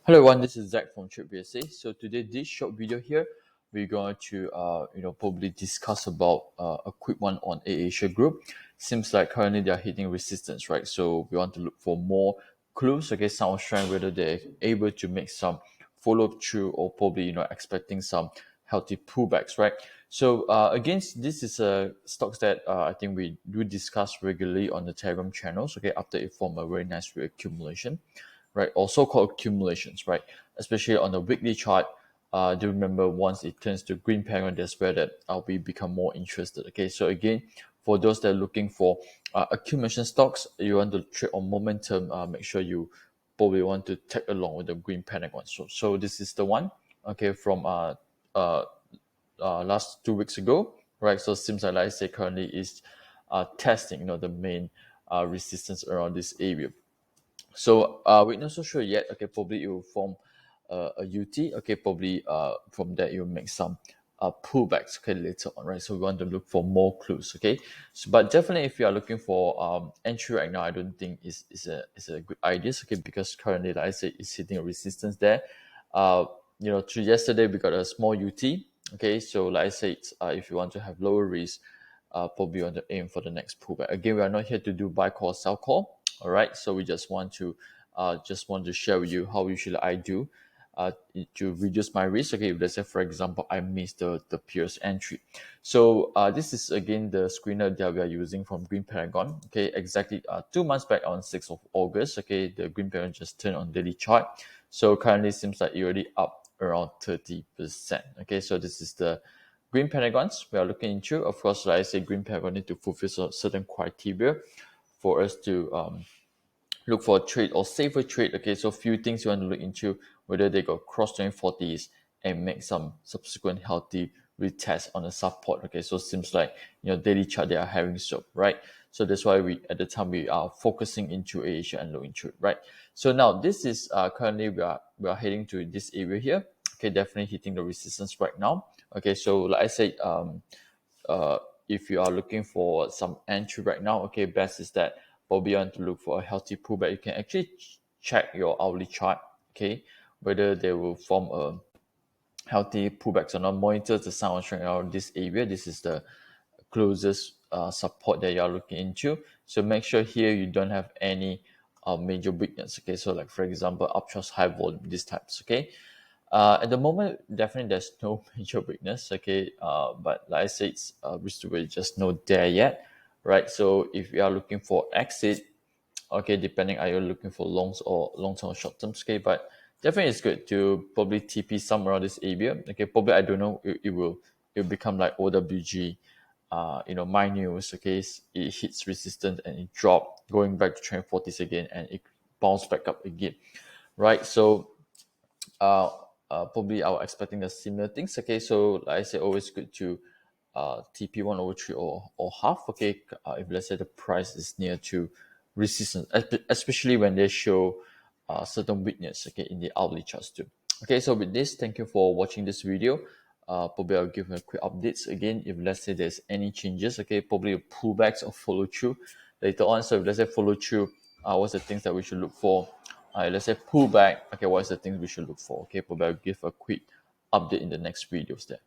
Hello everyone, this is Zach from TradeBSA. So today, this short video here, we're going to probably discuss about a quick one on AIRASIA group. Seems like currently they are hitting resistance, right? So we want to look for more clues, okay, some strength, whether they're able to make some follow through or probably expecting some healthy pullbacks, right? So again, this is a stocks that I think we do discuss regularly on the Telegram channels, okay, after it form a very nice reaccumulation, right? Also called accumulations, right? Especially on the weekly chart. Do remember once it turns to green Pentagon, that's where that I'll become more interested. Okay, so again, for those that are looking for accumulation stocks, you want to trade on momentum. Make sure you probably want to tag along with the green Pentagon. So this is the one. Okay, from last 2 weeks ago, right? So it seems like I say currently is testing, the main resistance around this area. So we're not so sure yet. Okay, probably it will form a UT. Okay, probably from that it will make some pullbacks. Okay, later on, right? So we want to look for more clues. Okay, so but definitely if you are looking for entry right now, I don't think is a good idea. Okay, because currently, like I said, it's hitting a resistance there. To yesterday we got a small UT. Okay, so like I said, if you want to have lower risk, probably want to aim for the next pullback. Again, we are not here to do buy call, sell call. All right, so we just want to share with you how usually I do to reduce my risk. Okay, if let's say for example I missed the peers entry, so this is again the screener that we are using from Green Pentagon. Okay, exactly 2 months back on 6th of August. Okay, the Green Pentagon just turned on daily chart, so currently seems like it already up around 30%. Okay, so this is the Green Pentagons we are looking into. Of course, like I say, Green Pentagon need to fulfill certain criteria for us to look for a trade or safer trade. Okay, so a few things you want to look into, whether they got cross 2040s and make some subsequent healthy retest on the support. Okay, so it seems like daily chart they are having so, right? So that's why we at the time we are focusing into Asia and looking into it, right? So now this is currently we are heading to this area here. Okay, definitely hitting the resistance right now. Okay, so like I said, if you are looking for some entry right now, okay, best is that probably you want to look for a healthy pullback. You can actually check your hourly chart, okay, whether they will form a healthy pullbacks or not. Monitor the sound strength around this area. This is the closest support that you are looking into. So make sure here you don't have any major weakness. Okay, so like for example, uptrust, high volume, these types. Okay, at the moment, definitely there's no major weakness. Okay, but like I said, it's risk to reward just not there yet, right? So if you are looking for exit, okay, depending are you looking for longs or long term or short term, okay, but definitely it's good to probably TP somewhere around this area. Okay, probably I don't know, it will become like OWG, my news. Okay, it hits resistance and it dropped, going back to trend 40s again, and it bounced back up again, right? So probably I was expecting the similar things. Okay, so like I say, always good to TP 1/3 or half. Okay, if let's say the price is near to resistance, especially when they show certain weakness. Okay, in the hourly charts too. Okay, so with this, thank you for watching this video. Probably I'll give a quick updates again if let's say there's any changes. Okay, probably pullbacks or follow through later on. So if let's say follow through, what's the things that we should look for? Let's say pullback. Okay, what's the things we should look for? Okay, probably I'll give a quick update in the next videos there.